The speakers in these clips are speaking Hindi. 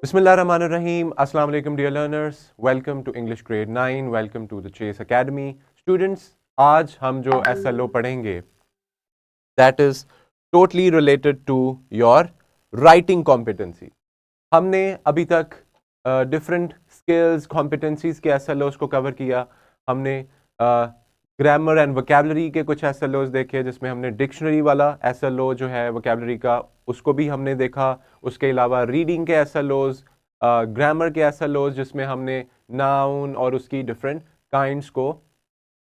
Bismillahirrahmanirrahim. Assalamu alaikum dear learners. Welcome to English grade 9. Welcome to the Chase Academy. Students, आज हम जो SLO पढ़ेंगे that is totally related to your writing competency. हमने अभी तक डिफरेंट स्किल्स कॉम्पिटेंसीज के SLOs को कवर किया. हमने ग्रामर एंड वोकैबुलरी के कुछ SLOs देखे जिसमें हमने डिक्शनरी वाला SLO जो है वोकैबुलरी का उसको भी हमने देखा. उसके अलावा रीडिंग के SLOs, ग्रामर के SLOs जिसमें हमने नाउन और उसकी डिफरेंट काइंड्स को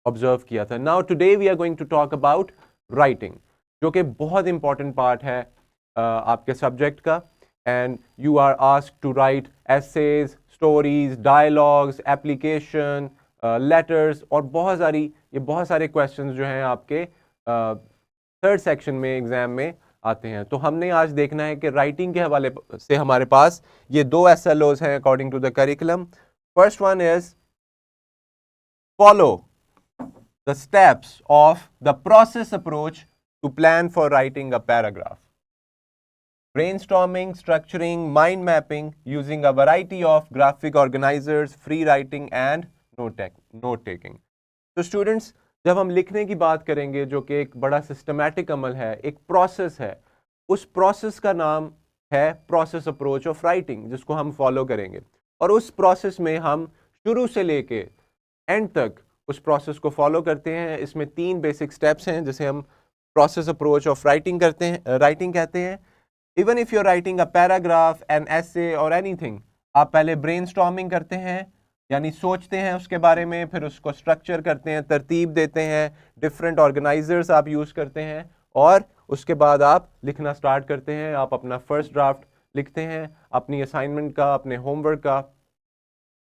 ऑब्जर्व किया था. Now today we are going to talk about writing, जो कि बहुत इंपॉर्टेंट पार्ट है आपके सब्जेक्ट का. And you are asked to write essays, stories, dialogues, application, letters और बहुत सारे क्वेश्चंस जो हैं आपके थर्ड सेक्शन में एग्जाम में आते हैं. तो हमने आज देखना है कि राइटिंग के हवाले से हमारे पास ये दो SLOs हैं according to the curriculum. First one is follow the steps of the process approach to plan for writing a paragraph. Brainstorming, structuring, mind mapping using a variety of graphic organizers, free writing and note taking. तो students, जब हम लिखने की बात करेंगे जो कि एक बड़ा सिस्टमैटिक अमल है, एक प्रोसेस है, उस प्रोसेस का नाम है प्रोसेस अप्रोच ऑफ राइटिंग, जिसको हम फॉलो करेंगे. और उस प्रोसेस में हम शुरू से लेके एंड तक उस प्रोसेस को फॉलो करते हैं. इसमें 3 बेसिक स्टेप्स हैं जिसे हम प्रोसेस अप्रोच ऑफ राइटिंग कहते हैं. Even if you are writing a paragraph, an essay और एनीथिंग, आप पहले ब्रेनस्टॉर्मिंग करते हैं, यानी सोचते हैं उसके बारे में, फिर उसको स्ट्रक्चर करते हैं, तरतीब देते हैं, डिफरेंट ऑर्गेनाइजर्स आप यूज़ करते हैं और उसके बाद आप लिखना स्टार्ट करते हैं. आप अपना फर्स्ट ड्राफ्ट लिखते हैं अपनी असाइनमेंट का, अपने होमवर्क का,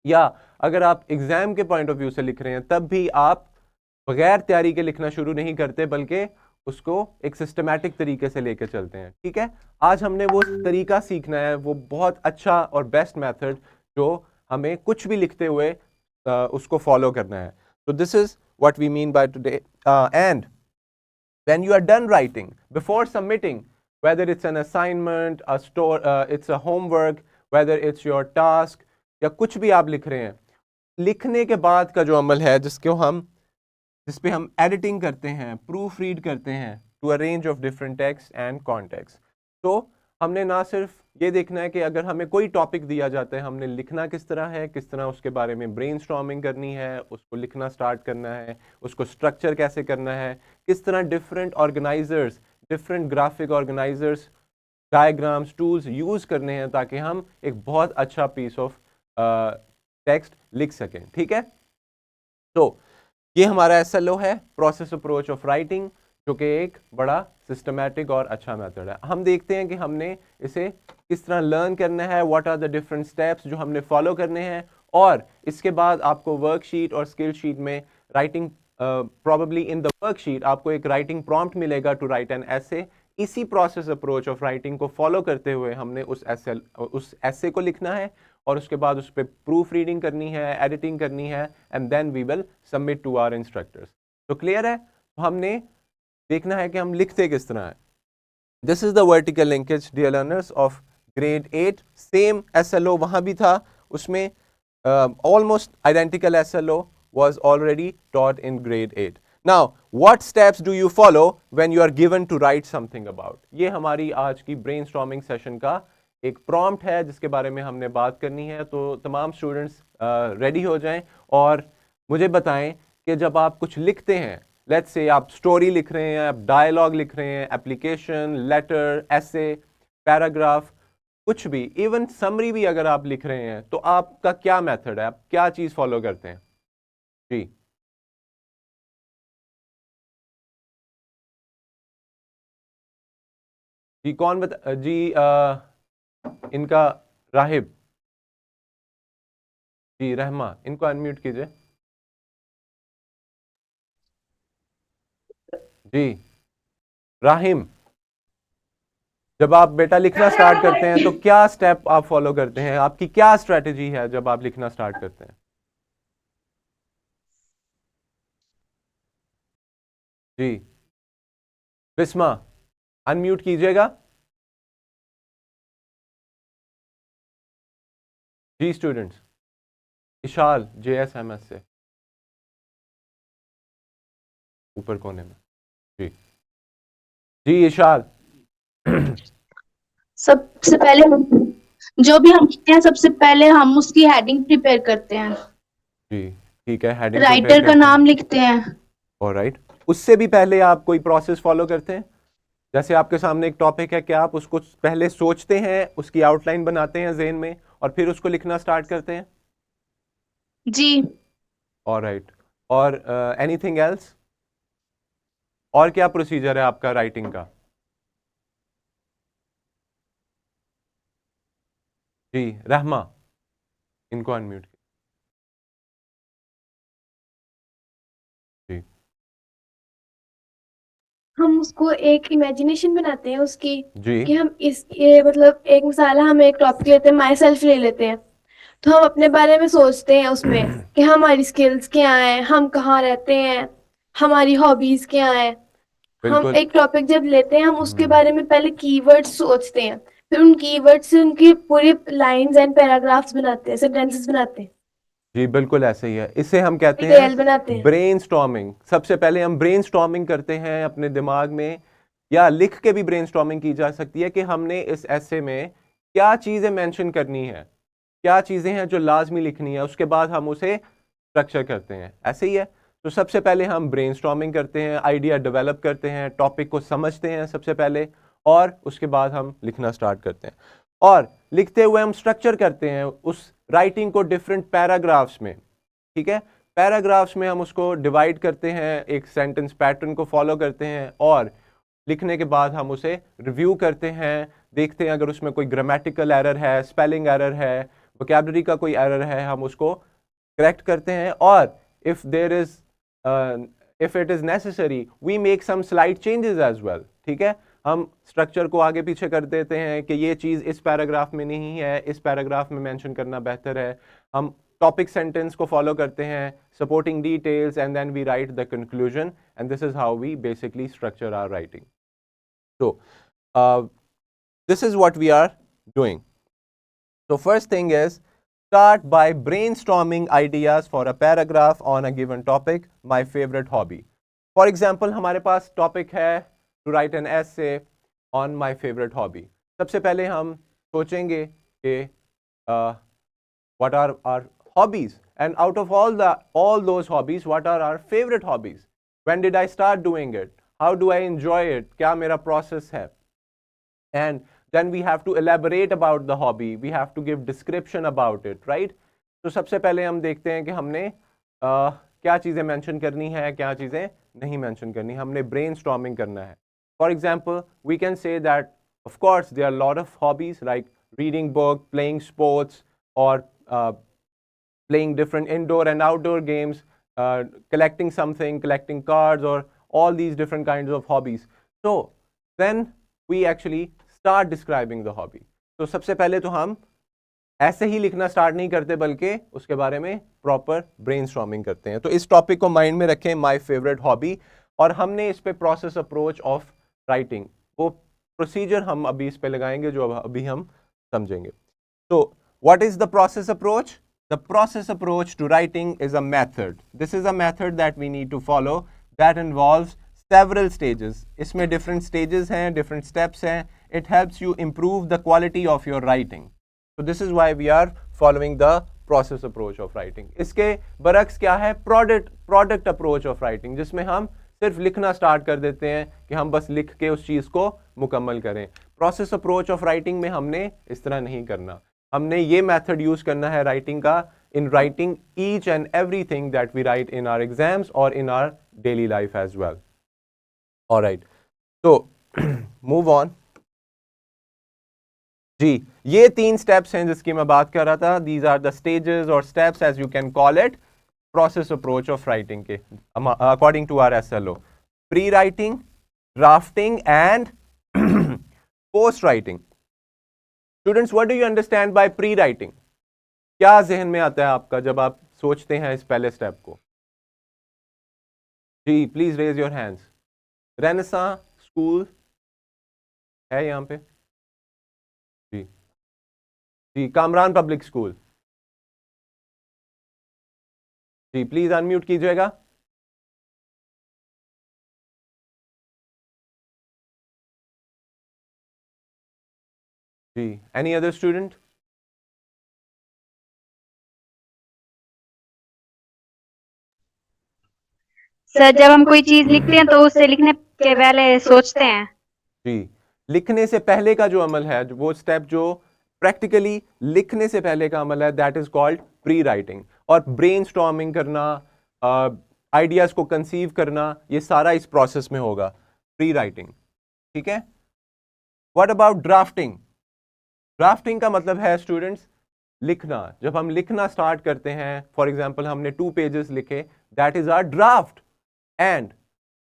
या अगर आप एग्जाम के पॉइंट ऑफ व्यू से लिख रहे हैं तब भी आप बगैर तैयारी के लिखना शुरू नहीं करते, बल्कि उसको एक सिस्टमैटिक तरीके से लेकर चलते हैं. ठीक है, आज हमने वो तरीका सीखना है, वो बहुत अच्छा और बेस्ट मेथड जो हमें कुछ भी लिखते हुए उसको फॉलो करना है. तो this is what we mean by today. And when you are done writing, before submitting, whether it's an assignment, it's a homework, whether it's your task, या कुछ भी आप लिख रहे हैं, लिखने के बाद का जो अमल है जिस पे हम एडिटिंग करते हैं, प्रूफ रीड करते हैं to a range of different text and context. तो हमने ना सिर्फ ये देखना है कि अगर हमें कोई टॉपिक दिया जाता है, हमने लिखना किस तरह है, किस तरह उसके बारे में ब्रेनस्टॉर्मिंग करनी है, उसको लिखना स्टार्ट करना है, उसको स्ट्रक्चर कैसे करना है, किस तरह different organisers, different graphic organisers, diagrams, tools use करने हैं ताकि हम एक बहुत अच्छा पीस ऑफ टेक्स्ट लिख सकें. ठीक है, तो ये हमारा SLO है, प्रोसेस अप्रोच ऑफ राइटिंग, जो कि एक बड़ा सिस्टमैटिक और अच्छा मेथड है. हम देखते हैं कि हमने इसे किस तरह लर्न करना है, what are the different steps जो हमने फॉलो करने हैं. और इसके बाद आपको वर्कशीट और स्किल शीट में writing, probably in the worksheet आपको एक राइटिंग प्रॉम्प्ट मिलेगा टू राइट एन एसे. इसी प्रोसेस अप्रोच ऑफ राइटिंग को फॉलो करते हुए हमने उस एसे को लिखना है और उसके बाद उस पर प्रूफ रीडिंग करनी है, एडिटिंग करनी है, and then we will submit to our instructors. तो क्लियर है, तो हमने देखना है कि हम लिखते किस तरह है. This is the vertical linkage dear learners of grade 8. Same SLO वहां भी था, उसमें almost identical SLO was already taught in grade 8. Now, what steps do you follow when you are given to write something about? ये हमारी आज की brainstorming session का एक प्रॉम्प्ट है जिसके बारे में हमने बात करनी है. तो तमाम स्टूडेंट्स रेडी हो जाएं और मुझे बताएं कि जब आप कुछ लिखते हैं, लेट्स से आप स्टोरी लिख रहे हैं, आप डायलॉग लिख रहे हैं, एप्लीकेशन, लेटर, एसे, पैराग्राफ, कुछ भी, इवन समरी भी अगर आप लिख रहे हैं, तो आपका क्या मेथड है, आप क्या चीज़ फॉलो करते हैं. जी जी, कौन बता जी, इनका राहिब जी, रहमा, इनको अनम्यूट कीजिए. जी राहिम, जब आप बेटा लिखना स्टार्ट करते हैं तो क्या स्टेप आप फॉलो करते हैं, आपकी क्या स्ट्रेटजी है जब आप लिखना स्टार्ट करते हैं. जी बिस्मा, अनम्यूट कीजिएगा. जी स्टूडेंट्स, इशाल JSMS से ऊपर कोने में। जी जी इशाल। सबसे पहले जो भी हम लिखते हैं सबसे पहले हम उसकी हेडिंग प्रिपेयर करते हैं, जी ठीक है, हेडिंग प्रिपेयर राइटर का करते हैं। नाम लिखते हैं। ऑलराइट, उससे भी पहले आप कोई प्रोसेस फॉलो करते हैं? जैसे आपके सामने एक टॉपिक है, क्या आप उसको पहले सोचते हैं, उसकी आउटलाइन बनाते हैं ज़हन में और फिर उसको लिखना स्टार्ट करते हैं? जी। ऑलराइट, और एनीथिंग एल्स? और क्या प्रोसीजर है आपका राइटिंग का? जी रहमा, इनको अनम्यूट कीजिए। हम उसको एक इमेजिनेशन बनाते हैं उसकी, जी कि हम इस ये मतलब एक मिसाल है, हम एक टॉपिक लेते हैं, माई सेल्फ ले लेते हैं, तो हम अपने बारे में सोचते हैं उसमें जी कि हमारी स्किल्स क्या हैं, हम कहाँ रहते हैं, हमारी हॉबीज क्या हैं। हम बिल्कुल। एक टॉपिक जब लेते हैं हम उसके हम्म, बारे में पहले कीवर्ड्स सोचते हैं, फिर उन कीवर्ड से उनकी पूरी लाइंस एंड पैराग्राफ्स बनाते हैं, सेंटेंसेस बनाते हैं, जी बिल्कुल ऐसे ही है, इसे हम कहते डिटेल बनाते हैं हैं। ब्रेनस्टॉर्मिंग। सबसे पहले हम ब्रेनस्टॉर्मिंग करते हैं अपने दिमाग में, या लिख के भी ब्रेनस्टॉर्मिंग की जा सकती है कि हमने इस ऐसे में क्या चीज़ें मेंशन करनी है, क्या चीज़ें हैं जो लाजमी लिखनी है, उसके बाद हम उसे स्ट्रक्चर करते हैं। ऐसे ही है। तो सबसे पहले हम ब्रेनस्टॉर्मिंग करते हैं, आइडिया डेवलप करते हैं, टॉपिक को समझते हैं सबसे पहले, और उसके बाद हम लिखना स्टार्ट करते हैं। और लिखते हुए हम स्ट्रक्चर करते हैं उस राइटिंग को डिफरेंट पैराग्राफ्स में। ठीक है, पैराग्राफ्स में हम उसको डिवाइड करते हैं, एक सेंटेंस पैटर्न को फॉलो करते हैं, और लिखने के बाद हम उसे रिव्यू करते हैं, देखते हैं अगर उसमें कोई ग्रामेटिकल एरर है, स्पेलिंग एरर है, वोकैबुलरी का कोई एरर है, हम उसको करेक्ट करते हैं। और if there is if it is necessary we make some slide changes as well. ठीक है, हम स्ट्रक्चर को आगे पीछे कर देते हैं कि ये चीज़ इस पैराग्राफ में नहीं है, इस पैराग्राफ में मेंशन करना बेहतर है। हम टॉपिक सेंटेंस को फॉलो करते हैं, supporting details, and then we write the conclusion, and this is how we basically structure our writing. So, this is what we are doing. So, first thing is start by brainstorming ideas for a paragraph on a given topic. My favorite hobby. For example, हमारे पास topic है to write an essay on my favorite hobby. सबसे पहले हम सोचेंगे कि what are our hobbies, and out of all those hobbies, what are our favorite hobbies? When did I start doing it? How do I enjoy it? क्या मेरा process है? And then we have to elaborate about the hobby, we have to give description about it, right? तो सबसे पहले हम देखते हैं कि हमने क्या चीज़ें मेंशन करनी है, क्या चीज़ें नहीं मेंशन करनी, हमने ब्रेनस्टॉर्मिंग करना है। For example we can say that of course there are a lot of hobbies like reading book, playing sports, or playing different indoor and outdoor games, collecting something, collecting cards, or all these different kinds of hobbies. So then we actually start describing the hobby. तो सबसे पहले तो हम ऐसे ही लिखना स्टार्ट नहीं करते, बल्कि उसके बारे में प्रॉपर ब्रेनस्टॉर्मिंग करते हैं। तो इस टॉपिक को माइंड में रखें, माय फेवरेट हॉबी, और हमने इस पे प्रोसेस अप्रोच ऑफ राइटिंग, वो प्रोसीजर हम अभी इस पे लगाएंगे जो अभी हम समझेंगे। तो what is the process approach? The process approach to writing is a method. This is a method that we need to follow that involves several stages. इसमें different stages हैं, different steps हैं. It helps you improve the quality of your writing. So this is why we are following the process approach of writing. इसके बरक्स क्या है? Product approach of writing, जिसमें हम सिर्फ लिखना स्टार्ट कर देते हैं कि हम बस लिख के उस चीज़ को मुकम्मल करें। Process approach of writing में हमने इस तरह नहीं करना, हमने ये मेथड यूज करना है राइटिंग का, in writing each and everything that we write in our exams और in our daily life as well. Alright, तो मूव ऑन। जी, ये 3 स्टेप्स हैं जिसकी मैं बात कर रहा था। दीज आर द स्टेजेस और steps as you can call it, process approach of writing के according to our SLO। Pre writing, drafting and post writing. Students, what do you understand by pre writing? क्या जहन में आता है आपका जब आप सोचते हैं इस पहले स्टेप को? जी please raise your hands. Renaissance school है यहाँ पे? जी जी, कामरान पब्लिक स्कूल। जी प्लीज अनम्यूट कीजिएगा। जी एनी अदर स्टूडेंट? सर जब हम कोई चीज लिखते हैं तो उससे लिखने के पहले सोचते हैं। जी लिखने से पहले का जो अमल है, वो स्टेप जो प्रैक्टिकली लिखने से पहले का अमल है, that is called pre writing. और ब्रेनस्टॉर्मिंग करना, आइडियाज को कंसीव करना, ये सारा इस प्रोसेस में होगा, प्री राइटिंग। ठीक है। What about drafting? ड्राफ्टिंग का मतलब है स्टूडेंट्स लिखना। जब हम लिखना स्टार्ट करते हैं, फॉर एग्जाम्पल हमने 2 पेजेस लिखे, that is our draft. And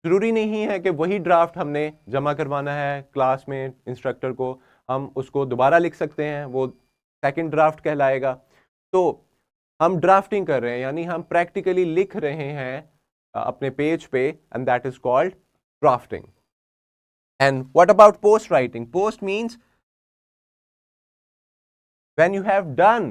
जरूरी नहीं है कि वही ड्राफ्ट हमने जमा करवाना है क्लास में इंस्ट्रक्टर को, हम उसको दोबारा लिख सकते हैं, वो सेकंड ड्राफ्ट कहलाएगा। तो हम ड्राफ्टिंग कर रहे हैं, यानी हम प्रैक्टिकली लिख रहे हैं अपने पेज पे, and that is called drafting. And what about post writing? Post means when you have done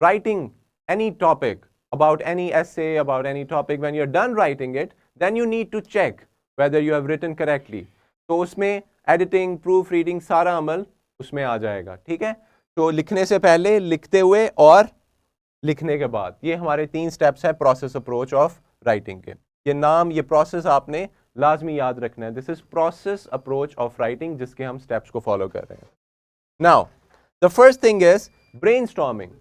writing any topic, about any essay, about any topic, when you're done writing it, then you need to check whether you have written correctly. तो उसमें एडिटिंग, प्रूफ रीडिंग, सारा अमल उसमें आ जाएगा। ठीक है। तो लिखने से पहले, लिखते हुए और लिखने के बाद, ये हमारे 3 स्टेप्स है प्रोसेस अप्रोच ऑफ राइटिंग के। ये नाम, ये प्रोसेस आपने लाजमी याद रखना है। This is process approach of writing, जिसके हम स्टेप्स को फॉलो कर रहे हैं। Now the first thing is brainstorming.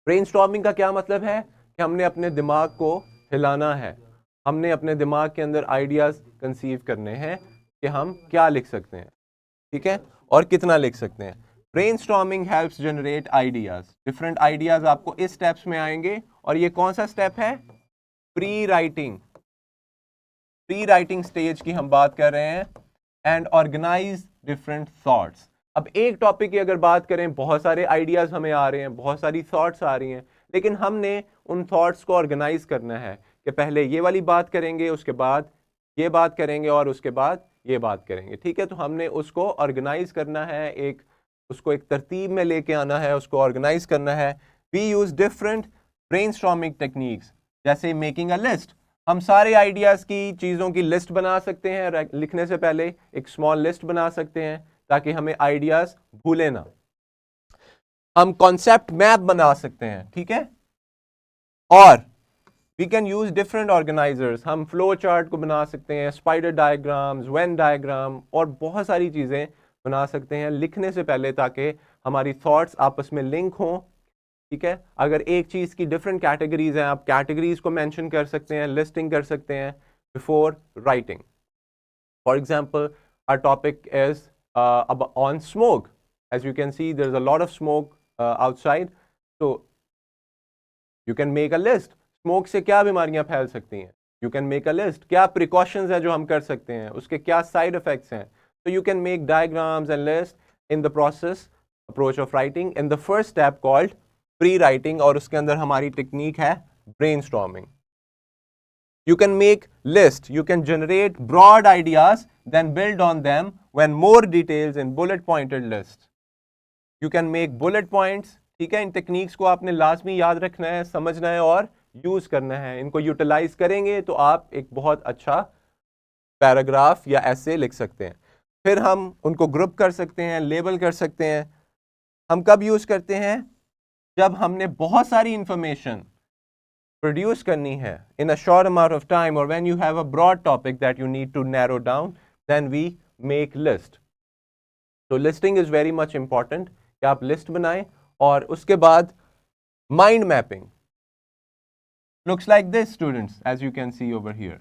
Brainstorming का क्या मतलब है? कि हमने अपने दिमाग को हिलाना है, हमने अपने दिमाग के अंदर आइडियाज कंसीव करने हैं कि हम क्या लिख सकते हैं, ठीक है, और कितना लिख सकते हैं। Brainstorming helps generate ideas. Different ideas आपको इस स्टेप्स में आएंगे। और ये कौन सा स्टेप है? Pre writing. Pre writing stage की हम बात कर रहे हैं। And organize different thoughts. अब एक टॉपिक की अगर बात करें, बहुत सारे आइडियाज हमें आ रहे हैं, बहुत सारी थॉट्स आ रही हैं, लेकिन हमने उन थॉट्स को ऑर्गेनाइज करना है कि पहले ये वाली बात करेंगे, उसके बाद ये बात करेंगे, और उसके बाद ये बात करेंगे। ठीक है। तो हमने उसको ऑर्गेनाइज करना है, उसको एक तरतीब में लेके आना है, उसको ऑर्गेनाइज करना है। We use different brainstorming techniques, जैसे मेकिंग अ लिस्ट। हम सारे आइडियाज की, चीज़ों की लिस्ट बना सकते हैं। लिखने से पहले एक स्मॉल लिस्ट बना सकते हैं ताकि हमें आइडियाज भूले ना। हम कॉन्सेप्ट मैप बना सकते हैं। ठीक है। और we can use different organizers. हम फ्लो चार्ट को बना सकते हैं, स्पाइडर डायग्राम्स, वेन डायग्राम, और बहुत सारी चीज़ें बना सकते हैं लिखने से पहले, ताकि हमारी थॉट्स आपस में लिंक हों। ठीक है। अगर एक चीज़ की डिफरेंट कैटेगरीज हैं, आप कैटेगरीज को मेंशन कर सकते हैं, लिस्टिंग कर सकते हैं before writing. For example, our topic is on smoke. As you can see, there's a lot of smoke outside. So you can make a list. Smoke से क्या बीमारियां फैल सकती हैं? You can make a list. क्या precautions हैं जो हम कर सकते हैं? उसके क्या side effects हैं? So you can make diagrams and lists in the process approach of writing in the first step called pre-writing, और उसके अंदर हमारी टेक्निक है brainstorming. You can make list, you can generate broad ideas, then build on them when more details in bullet pointed list. You can make bullet points. ठीक है। इन टेक्निक्स को आपने लाजमी याद रखना है, समझना है और यूज करना है। इनको यूटिलाइज करेंगे तो आप एक बहुत अच्छा पैराग्राफ या ऐसे लिख सकते हैं। फिर हम उनको ग्रुप कर सकते हैं, लेबल कर सकते हैं। हम कब यूज करते हैं? जब हमने बहुत सारी इंफॉर्मेशन प्रोड्यूस करनी है in a short amount of time, or when you have a broad topic that you need to narrow down, then we make list. So listing is very much important कि आप लिस्ट बनाएं। और उसके बाद mind mapping looks like this, students, as you can see over here.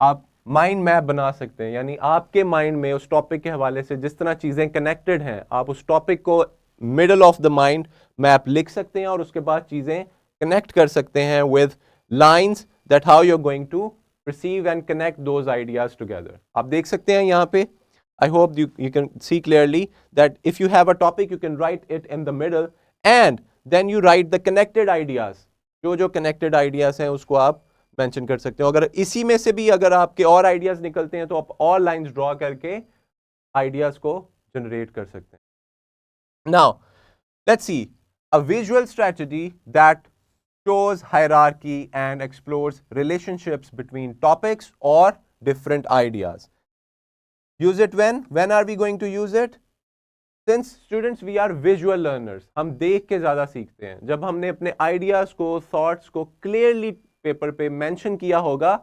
आप माइंड मैप बना सकते हैं, यानी आपके माइंड में उस टॉपिक के हवाले से जिस तरह चीज़ें कनेक्टेड हैं, आप उस टॉपिक को middle of the mind map लिख सकते हैं, और उसके बाद चीज़ें कनेक्ट कर सकते हैं with lines that how you're going to perceive and connect those ideas together. आप देख सकते हैं यहाँ पे, I hope you can see clearly that if you have a topic, you can write it in the middle, and then you write the connected ideas. जो connected ideas हैं उसको आप मेंशन कर सकते हो। अगर इसी में से भी अगर आपके और आइडियाज निकलते हैं तो आप और लाइंस ड्रॉ करके आइडियाज को जनरेट कर सकते हैं। Now let's see a visual strategy that shows hierarchy and explores relationships between topics or different ideas. Use it when are we going to use it? Since students we are visual learners, हम देख के ज़्यादा सीखते हैं. जब हमने अपने ideas को, thoughts को clearly पेपर पे mention किया होगा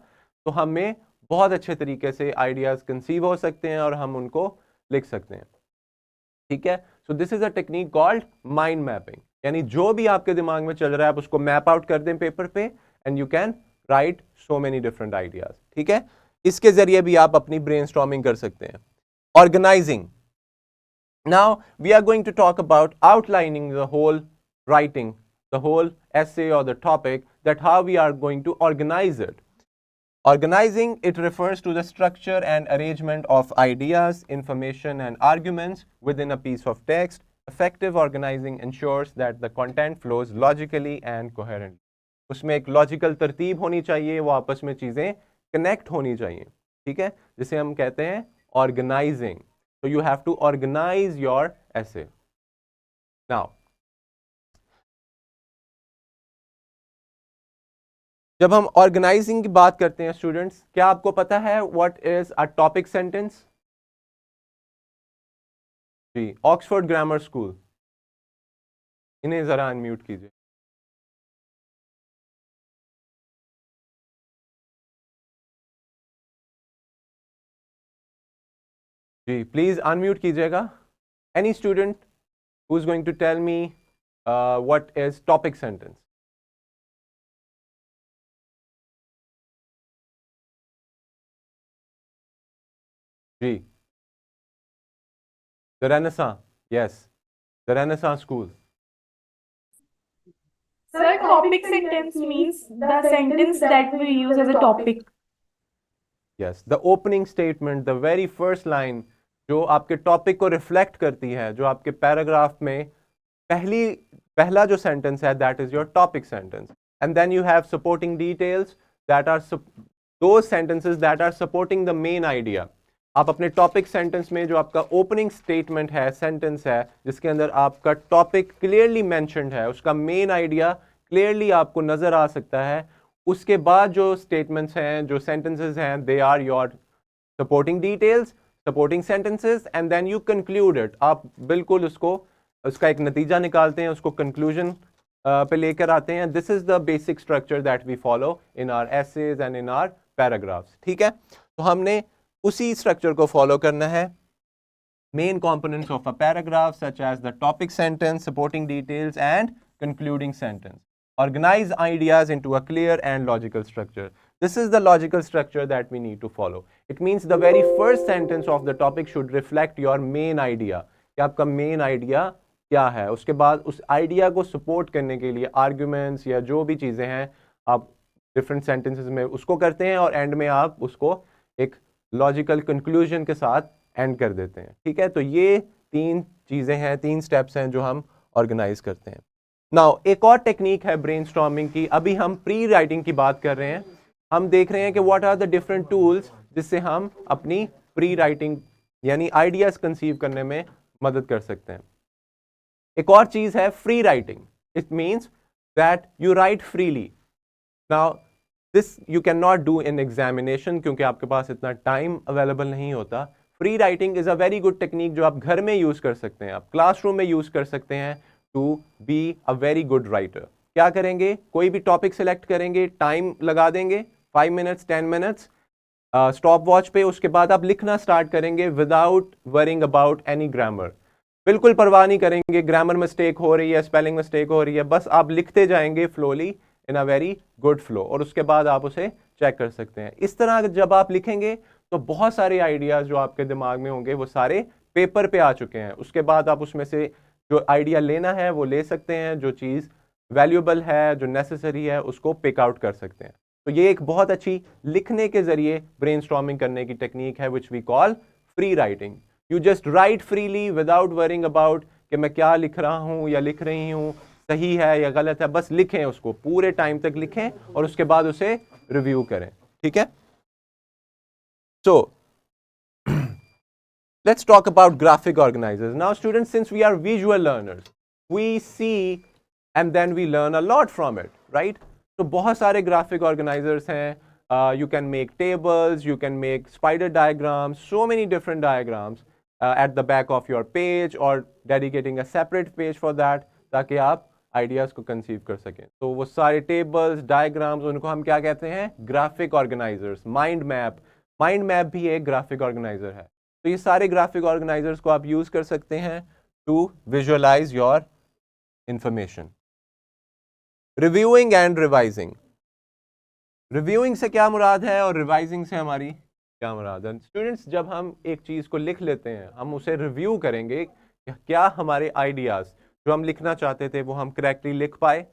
तो हमें बहुत अच्छे तरीके से ideas conceive हो सकते हैं और हम उनको लिख सकते हैं. ठीक है. So this is a technique called mind mapping. यानी जो भी आपके दिमाग में चल रहा है आप उसको मैप आउट कर दें पेपर पे and you can right so many different ideas. ठीक है. इसके जरिए भी आप अपनी ब्रेनस्टॉर्मिंग कर सकते हैं. Organizing. Now we are going to talk about outlining the whole writing, the whole essay or the topic, that how we are going to organize it. Organizing, it refers to the structure and arrangement of ideas, information and arguments within a piece of text. Effective organizing ensures that the content flows logically and coherently. उसमें एक लॉजिकल तरतीब होनी चाहिए, वो आपस में चीज़ें कनेक्ट होनी चाहिए. ठीक है, जिसे हम कहते हैं organising. So you have to organize your essay. Now, जब हम ऑर्गेनाइजिंग की बात करते हैं स्टूडेंट्स, क्या आपको पता है what is a topic sentence? जी, ऑक्सफोर्ड ग्रामर स्कूल, इन्हें जरा अनम्यूट कीजिए. जी, प्लीज अनम्यूट कीजिएगा. Any student who is going to tell me what is topic sentence? जी, the Renaissance, yes, the Renaissance school. Sir, topic sentence means the sentence that we use as a topic. Yes, the opening statement, the very first line जो आपके टॉपिक को रिफ्लेक्ट करती है, जो आपके पैराग्राफ में पहला जो सेंटेंस है, that is your topic sentence. And then you have supporting details that are those sentences that are supporting the main idea. आप अपने टॉपिक सेंटेंस में जो आपका ओपनिंग स्टेटमेंट है, सेंटेंस है, जिसके अंदर आपका टॉपिक क्लियरली मेंशन्ड है, उसका मेन आइडिया क्लियरली आपको नज़र आ सकता है, उसके बाद जो स्टेटमेंट्स हैं, जो सेंटेंसेस हैं, they are your supporting details, supporting sentences, and then you conclude it. आप बिल्कुल उसका एक नतीजा निकालते हैं, उसको कंक्लूजन पे लेकर आते हैं. This is the basic structure that we follow in our essays and in our paragraphs. ठीक है, तो हमने उसी स्ट्रक्चर को फॉलो करना है. Main components of a paragraph such as the topic sentence, supporting details and concluding sentence. Organize ideas into a clear and logical structure. This is the logical structure that we need to follow. It means the very first sentence of the topic should reflect your main idea. कि आपका main idea क्या है. उसके बाद उस idea को support करने के लिए arguments या जो भी चीज़ें हैं आप different sentences में उसको करते हैं और end में आप उसको एक logical conclusion के साथ end कर देते हैं. ठीक है, तो ये 3 चीज़ें हैं, 3 steps हैं जो हम organize करते हैं. नाउ एक और टेक्निक है ब्रेनस्टॉर्मिंग की. अभी हम प्री राइटिंग की बात कर रहे हैं. हम देख रहे हैं कि what are the different tools जिससे हम अपनी प्री राइटिंग यानी आइडियाज कंसीव करने में मदद कर सकते हैं. एक और चीज़ है free writing. It means that you right freely. Now this you can not do in examination क्योंकि आपके पास इतना टाइम अवेलेबल नहीं होता. Free writing is a very good technique जो आप घर में यूज़ कर सकते हैं, आप क्लासरूम में यूज़ कर सकते हैं to be a very good writer. क्या करेंगे, कोई भी टॉपिक सेलेक्ट करेंगे, टाइम लगा देंगे 5 मिनट्स 10 मिनट्स स्टॉप वॉच पे. उसके बाद आप लिखना स्टार्ट करेंगे without worrying about any grammar. बिल्कुल परवाह नहीं करेंगे ग्रामर मिस्टेक हो रही है, स्पेलिंग मिस्टेक हो रही है, बस आप लिखते जाएंगे फ्लोली इन अ वेरी गुड फ्लो और उसके बाद आप उसे चेक कर सकते हैं. इस तरह जब आप लिखेंगे तो बहुत सारे आइडियाज़ जो आपके दिमाग में होंगे वो सारे पेपर पे आ चुके हैं. उसके बाद आप उसमें से जो आइडिया लेना है वो ले सकते हैं, जो चीज़ वैल्यूएबल है, जो नेसेसरी है, उसको पिक आउट कर सकते हैं. तो ये एक बहुत अच्छी लिखने के ज़रिए ब्रेनस्टॉर्मिंग करने की टेक्निक है which we call free writing. You just write freely without worrying about कि मैं क्या लिख रहा हूँ या लिख रही हूँ, सही है या गलत है. बस लिखें, उसको पूरे टाइम तक लिखें और उसके बाद उसे रिव्यू करें. ठीक है, सो let's talk about graphic organizers. Now students, since we are visual learners, we see and then we learn a lot from it. Right? तो बहुत सारे ग्राफिक ऑर्गेनाइजर्स हैं. You can make tables, you can make spider diagrams, so many different diagrams at the back of your page, or dedicating a separate page for that, ताकि आप आइडियाज़ को कंसीव कर सकें. तो वो सारे टेबल्स, डायग्राम्स, उनको हम क्या कहते हैं? Graphic organisers. माइंड मैप भी एक ग्राफिक ऑर्गेनाइजर है. तो ये सारे ग्राफिक ऑर्गेनाइजर्स को आप यूज़ कर सकते हैं to visualize your information. Reviewing and revising. Reviewing से क्या मुराद है और रिवाइजिंग से हमारी क्या मुराद है? स्टूडेंट्स, जब हम एक चीज़ को लिख लेते हैं, हम उसे रिव्यू करेंगे कि क्या हमारे आइडियाज़ जो हम लिखना चाहते थे वो हम करेक्टली लिख पाए.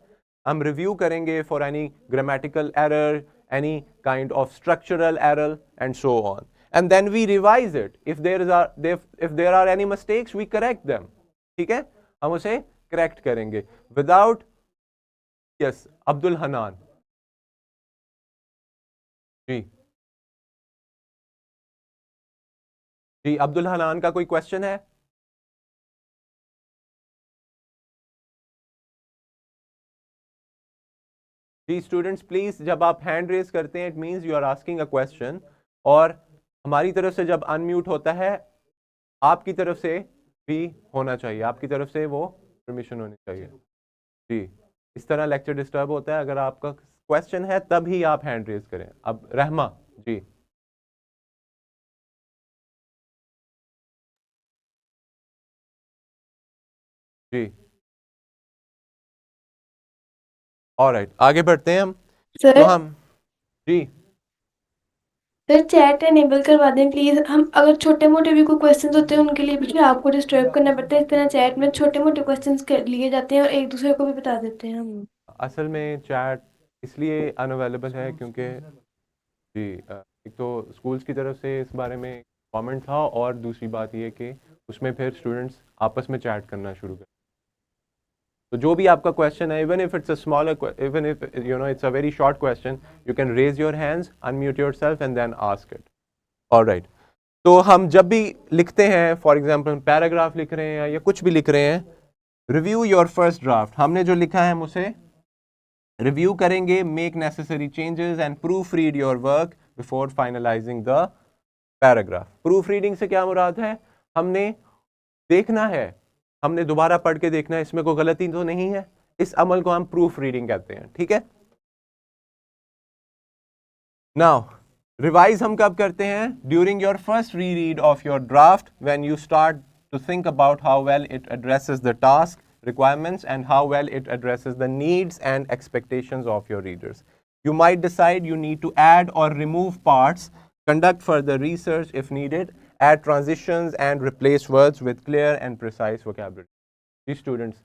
हम रिव्यू करेंगे for any grammatical error, any kind of structural error, and so on. And then we revise it. If there are any mistakes, we correct them. ठीक है? हम उसे correct करेंगे. Without, yes, Abdul Hanan. जी जी, अब्दुल हनान का कोई क्वेश्चन है? जी स्टूडेंट्स, प्लीज जब आप हैंड रेज करते हैं, it means you are asking a question, और हमारी तरफ से जब अनम्यूट होता है, आपकी तरफ से भी होना चाहिए, आपकी तरफ से वो परमिशन होनी चाहिए. जी, इस तरह लेक्चर डिस्टर्ब होता है. अगर आपका क्वेश्चन है तब ही आप हैंड रेज करें. अब रहमा जी. जी, ऑलराइट, आगे बढ़ते हैं हम. तो सर हम जी सर चैट एनेबल करवा दें प्लीज. हम अगर छोटे मोटे भी कोई क्वेश्चंस होते हैं उनके लिए भी आपको डिस्टर्ब करना पड़ता है. इस तरह चैट में छोटे मोटे क्वेश्चंस लिए जाते हैं और एक दूसरे को भी बता देते हैं हम. असल में चैट इसलिए अनअवेलेबल है क्योंकि जी एक तो स्कूल्स की तरफ से इस बारे में कमेंट था, और दूसरी बात ये कि उसमें फिर स्टूडेंट्स आपस में चैट करना शुरू कर. तो जो भी आपका क्वेश्चन है, even if it's a smaller, even if you know it's a very short question, you can raise your hands, unmute yourself and then ask it. Alright. तो हम जब भी लिखते हैं, फॉर एग्जांपल पैराग्राफ लिख रहे हैं या कुछ भी लिख रहे हैं, रिव्यू योर फर्स्ट ड्राफ्ट. हमने जो लिखा है हम उसे रिव्यू करेंगे, make necessary changes and proofread your work before finalizing the paragraph. Proofreading से क्या मुराद है? हमने देखना है, हमने दोबारा पढ़ के देखना है, इसमें कोई गलती तो नहीं है. इस अमल को हम प्रूफ रीडिंग कहते हैं. ठीक है. नाउ रिवाइज हम कब करते हैं? ड्यूरिंग योर फर्स्ट री read of your draft, when you start to think about how well it addresses the task, requirements, and how well it addresses the needs and expectations of your readers. You might decide you need to add or remove parts, conduct further research if needed, add transitions, and replace words with clear and precise vocabulary. These students,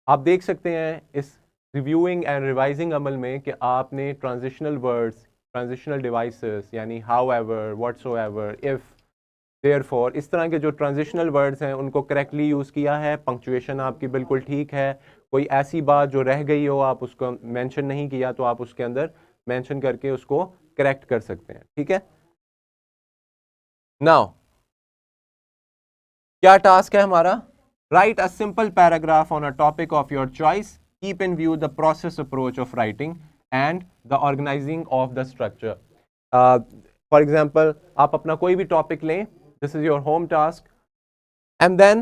आप देख सकते हैं इस रिव्यूइंग एंड रिवाइजिंग अमल में कि आपने ट्रांजिशनल वर्ड्स, ट्रांजिशनल डिवाइसेस, यानी हाउएवर, व्हाटसोएवर, इफ, देयरफॉर, इस तरह के जो ट्रांजिशनल वर्ड्स हैं उनको करेक्टली यूज़ किया है. पंक्चुएशन आपकी बिल्कुल ठीक है. कोई ऐसी बात जो रह गई हो, आप उसको मेंशन नहीं किया, तो आप उसके अंदर मेंशन करके उसको करेक्ट कर सकते हैं. ठीक है. नाउ क्या टास्क है हमारा? Write a simple paragraph on a topic of your choice. Keep in view the process approach of writing and the organizing of the structure. For example, आप अपना कोई भी टॉपिक लें, this is your home task, and then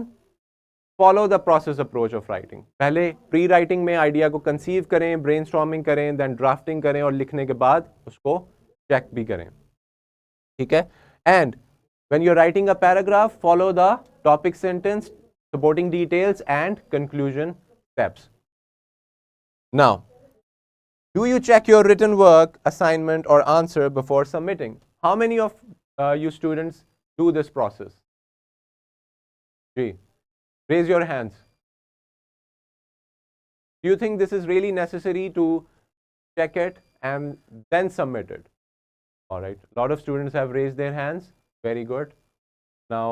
follow the process approach of writing. पहले प्री राइटिंग में आइडिया को कंसीव करें, ब्रेनस्टॉर्मिंग करें, देन ड्राफ्टिंग करें, और लिखने के बाद उसको चेक भी करें. ठीक है. And when you're writing a paragraph, follow the topic sentence, supporting details, and conclusion steps. Now, do you check your written work, assignment, or answer before submitting? How many of you students do this process? Gee, raise your hands. Do you think this is really necessary to check it and then submit it? All right. A lot of students have raised their hands. Very good. Now,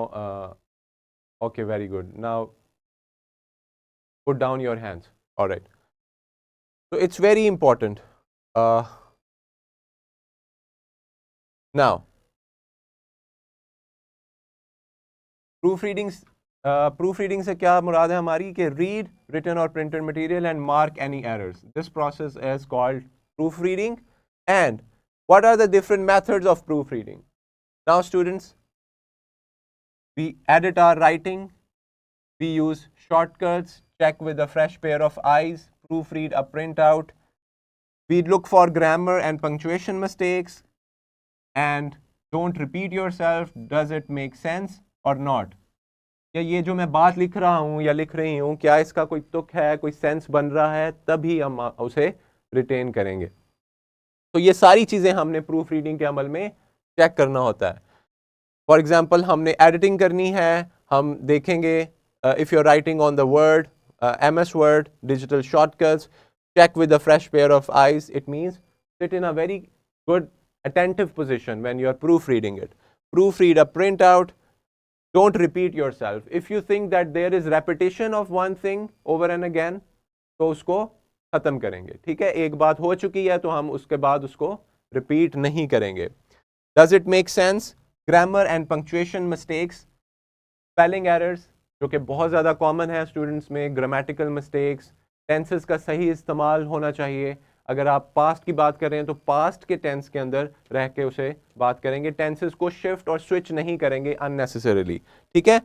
okay, very good. Now, put down your hands. All right. So it's very important. Now, proofreading proof reading से क्या मुराद है हमारी कि रीड रिटन और printed material and mark any errors. This process is called proof reading. And what are the different methods of proofreading? Now students, we edit our writing, we use shortcuts, check with a fresh pair of eyes, proofread a printout, we look for grammar and punctuation mistakes, and don't repeat yourself. Does it make sense or not? या ये जो मैं बात लिख रहा हूँ या लिख रही हूँ, क्या इसका कोई तुक है, कोई सेंस बन रहा है, तभी हम उसे रिटेन करेंगे. तो ये सारी चीज़ें हमने प्रूफ रीडिंग के अमल में चेक करना होता है. फॉर एग्जांपल हमने एडिटिंग करनी है, हम देखेंगे if you are writing on the word MS Word, digital shortcuts, check with a fresh pair of eyes. It means sit in a very good attentive position when you are proofreading it. Proofread a printout. Don't repeat yourself. If you think that there is repetition of one thing over and again, तो उसको ख़त्म करेंगे. ठीक है, एक बात हो चुकी है तो हम उसके बाद उसको रिपीट नहीं करेंगे. Does it make sense? Grammar and punctuation mistakes, spelling errors जो कि बहुत ज़्यादा कॉमन है स्टूडेंट्स में, ग्रामेटिकल मिस्टेक्स, टेंसेस का सही इस्तेमाल होना चाहिए. अगर आप पास्ट की बात कर रहे हैं तो पास्ट के टेंस के अंदर रह के उसे बात करेंगे, टेंसेस को शिफ्ट और स्विच नहीं करेंगे अननेसेसरीली. ठीक है,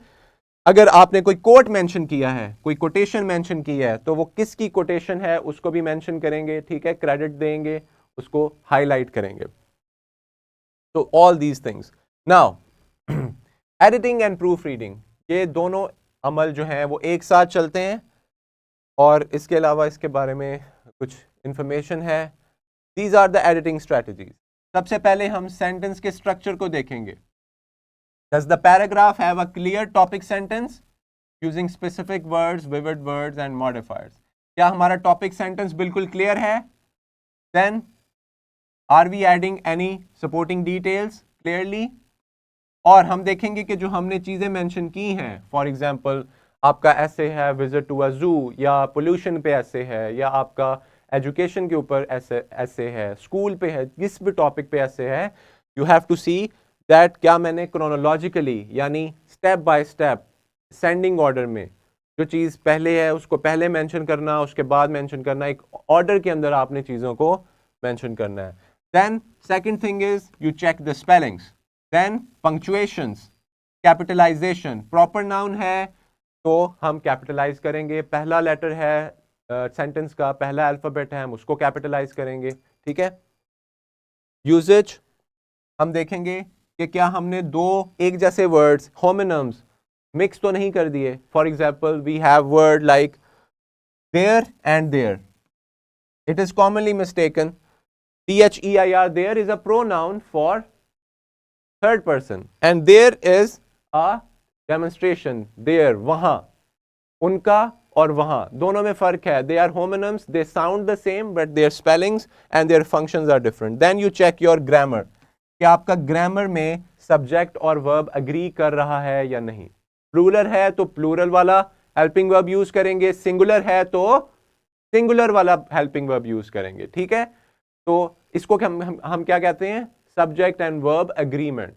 अगर आपने कोई कोट मेंशन किया है, कोई कोटेशन मेंशन किया है, तो वो किसकी कोटेशन है उसको भी मेंशन करेंगे. ठीक है, क्रेडिट देंगे, उसको हाईलाइट करेंगे. तो all these things. Now editing and proof reading, ये दोनों अमल जो हैं वो एक साथ चलते हैं. और इसके अलावा इसके बारे में कुछ इंफॉर्मेशन है. These are the editing strategies. सबसे पहले हम सेंटेंस के स्ट्रक्चर को देखेंगे. Does the paragraph have a clear topic sentence using specific words, vivid words and modifiers? क्या हमारा topic sentence बिल्कुल clear है? Then are we adding any supporting details clearly? और हम देखेंगे कि जो हमने चीज़ें मेंशन की हैं, फॉर एग्जांपल आपका ऐसे है विजिट टू अ जू, या पोल्यूशन पे ऐसे है, या आपका एजुकेशन के ऊपर ऐसे है, स्कूल पे है, किस भी टॉपिक पे ऐसे है. You have to see that क्या मैंने क्रोनोलॉजिकली यानी step by step sending order में जो चीज़ पहले है उसको पहले मेंशन करना, उसके बाद मेंशन करना, एक ऑर्डर के अंदर आपने चीज़ों को मेंशन करना है. Then second thing is you check the spellings. Then punctuations, capitalization, proper noun है तो हम कैपिटलाइज करेंगे, पहला लेटर है सेंटेंस का, पहला अल्फ़ाबेट है, हम उसको कैपिटलाइज करेंगे. ठीक है. यूजेज हम देखेंगे कि क्या हमने दो एक जैसे वर्ड्स, होमोनिम्स मिक्स तो नहीं कर दिए. For example we have word like there and there. It is commonly mistaken. THEIR, there is a pronoun for third person and there is a demonstration. there, वहां, उनका और वहां दोनों में फर्क है. they are homonyms, they sound the same but their spellings and their functions are different. then you check your grammar, कि आपका ग्रामर में सब्जेक्ट और वर्ब अग्री कर रहा है या नहीं. प्लूरल है तो प्लूरल वाला हेल्पिंग वर्ब यूज करेंगे, सिंगुलर है तो सिंगुलर वाला हेल्पिंग वर्ब यूज करेंगे. ठीक है, तो इसको हम क्या कहते हैं, सब्जेक्ट एंड वर्ब एग्रीमेंट.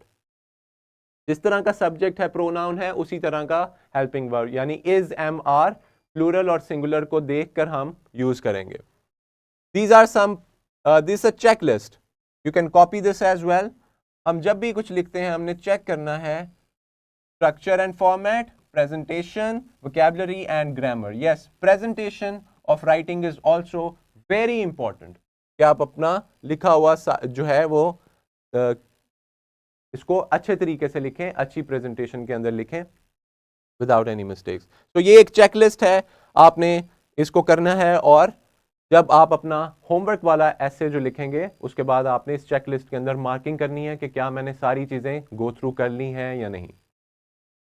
जिस तरह का सब्जेक्ट है प्रोनाउन है उसी तरह का हेल्पिंग वर्ब, यानी इज, एम, आर प्लूरल और सिंगुलर को देखकर हम यूज करेंगे. These are some, this a checklist, you can copy this as well. हम जब भी कुछ लिखते हैं हमने चेक करना है structure and format, presentation, vocabulary and grammar. Yes, presentation of writing is also very important, कि आप अपना लिखा हुआ जो है वो इसको अच्छे तरीके से लिखें, अच्छी प्रेजेंटेशन के अंदर लिखें विदाउट एनी मिस्टेक्स. तो ये एक चेकलिस्ट है, आपने इसको करना है. और जब आप अपना होमवर्क वाला ऐसे जो लिखेंगे उसके बाद आपने इस चेकलिस्ट के अंदर मार्किंग करनी है कि क्या मैंने सारी चीज़ें गो थ्रू कर ली हैं या नहीं.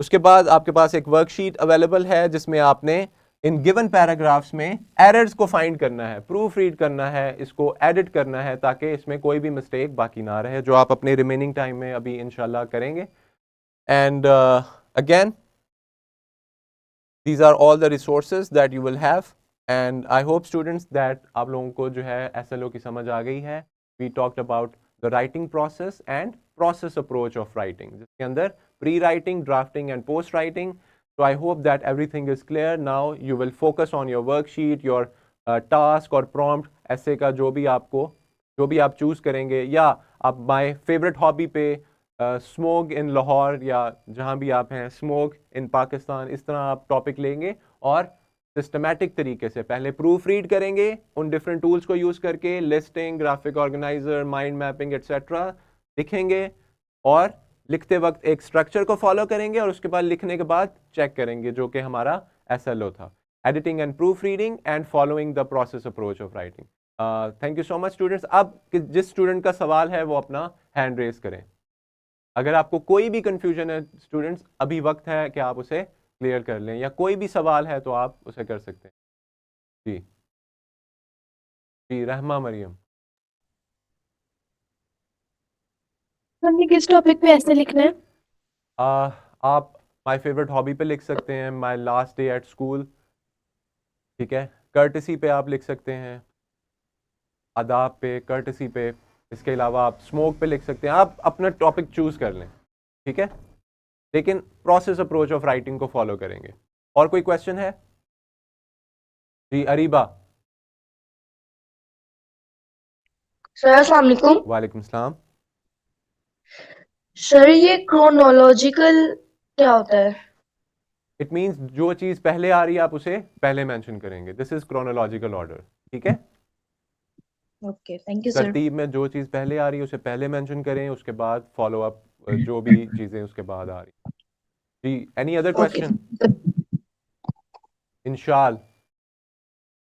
उसके बाद आपके पास एक वर्कशीट अवेलेबल है जिसमें आपने इन गिवन पैराग्राफ्स में एरर्स को फाइंड करना है, प्रूफ रीड करना है, इसको एडिट करना है ताकि इसमें कोई भी मिस्टेक बाकी ना रहे, जो आप अपने रिमेनिंग टाइम में अभी इंशाल्लाह करेंगे. And again these are all the resources that you will have. And I hope students that आप लोगों को जो है SLO की समझ आ गई है. We talked about the writing process and process approach of writing, जिसके अंदर pre writing, drafting and post writing. So I hope that everything is clear. Now you will focus on your worksheet, your task और prompt essay का जो भी आप चूज करेंगे, या आप my favorite hobby पे smoke in लाहौर या जहाँ भी आप हैं smoke in पाकिस्तान, इस तरह आप टॉपिक लेंगे और सिस्टमैटिक तरीके से पहले प्रूफ रीड करेंगे उन डिफरेंट टूल्स को यूज़ करके, listing, graphic organiser, mind mapping etcetera लिखेंगे, और लिखते वक्त एक स्ट्रक्चर को फॉलो करेंगे और उसके बाद लिखने के बाद चेक करेंगे, जो कि हमारा SLO था, editing and proof reading and following the process approach of writing. Thank you so much students. अब जिस स्टूडेंट का सवाल है वो अपना हैंड रेज करें। अगर आपको कोई भी कंफ्यूजन है स्टूडेंट्स, अभी वक्त है कि आप उसे क्लियर कर लें, या कोई भी सवाल है तो आप उसे कर सकते हैं। जी जी, रहमा मरियम। हमने किस टॉपिक पे ऐसे लिखना है? आप माय फेवरेट हॉबी पे लिख सकते हैं, my last day at school, ठीक है, कर्टसी पे आप लिख सकते हैं, आदाब पे, कर्टसी पे, इसके अलावा आप स्मोक पे लिख सकते हैं। आप अपना टॉपिक चूज कर लें, ठीक है, लेकिन प्रोसेस अप्रोच ऑफ राइटिंग को फॉलो करेंगे। और कोई क्वेश्चन है? जी अरीबा। सर अस्सलाम वालेकुम। वालेकुम सलाम। सर ये क्रोनोलॉजिकल क्या होता है? इट मीन्स जो चीज़ पहले आ रही है आप उसे पहले मेंशन करेंगे। दिस इज क्रोनोलॉजिकल ऑर्डर, ठीक है। Okay, thank you sir. तरतीब में जो चीज़ पहले आ रही है उसे पहले मेंशन करें, उसके बाद फॉलो अप जो भी चीज़ें उसके बाद आ रही। जी, एनी अदर क्वेश्चन? इंशाल,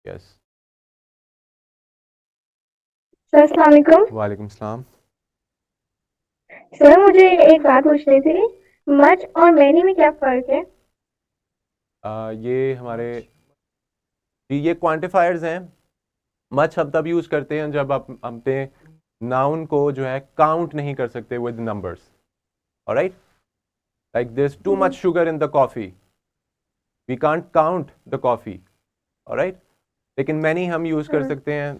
यस। सर अस्सलाम वालेकुम। वालेकुम सलाम। सर मुझे एक बात पूछनी थी, मच और मैनी में क्या फर्क है? ये हमारे जी ये क्वांटिफायर्स हैं। मच हम तब यूज़ करते हैं जब आप अपने नाउन को जो है काउंट नहीं कर सकते with numbers, alright, like there is too much sugar in the coffee, we can't count the coffee, alright. लेकिन मैनी हम यूज़ कर सकते हैं,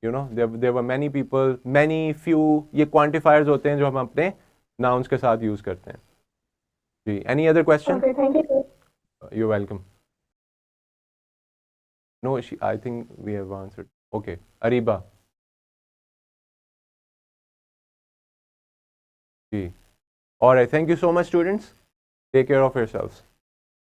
you know there were many people, many, few, ये क्वांटिफायर्स होते हैं जो हम अपने नाउन्स के साथ यूज़ करते हैं। जी, any other question? Okay, thank you sir. You welcome. No, I think we have answered. Okay, Ariba. All right, thank you so much, students. Take care of yourselves.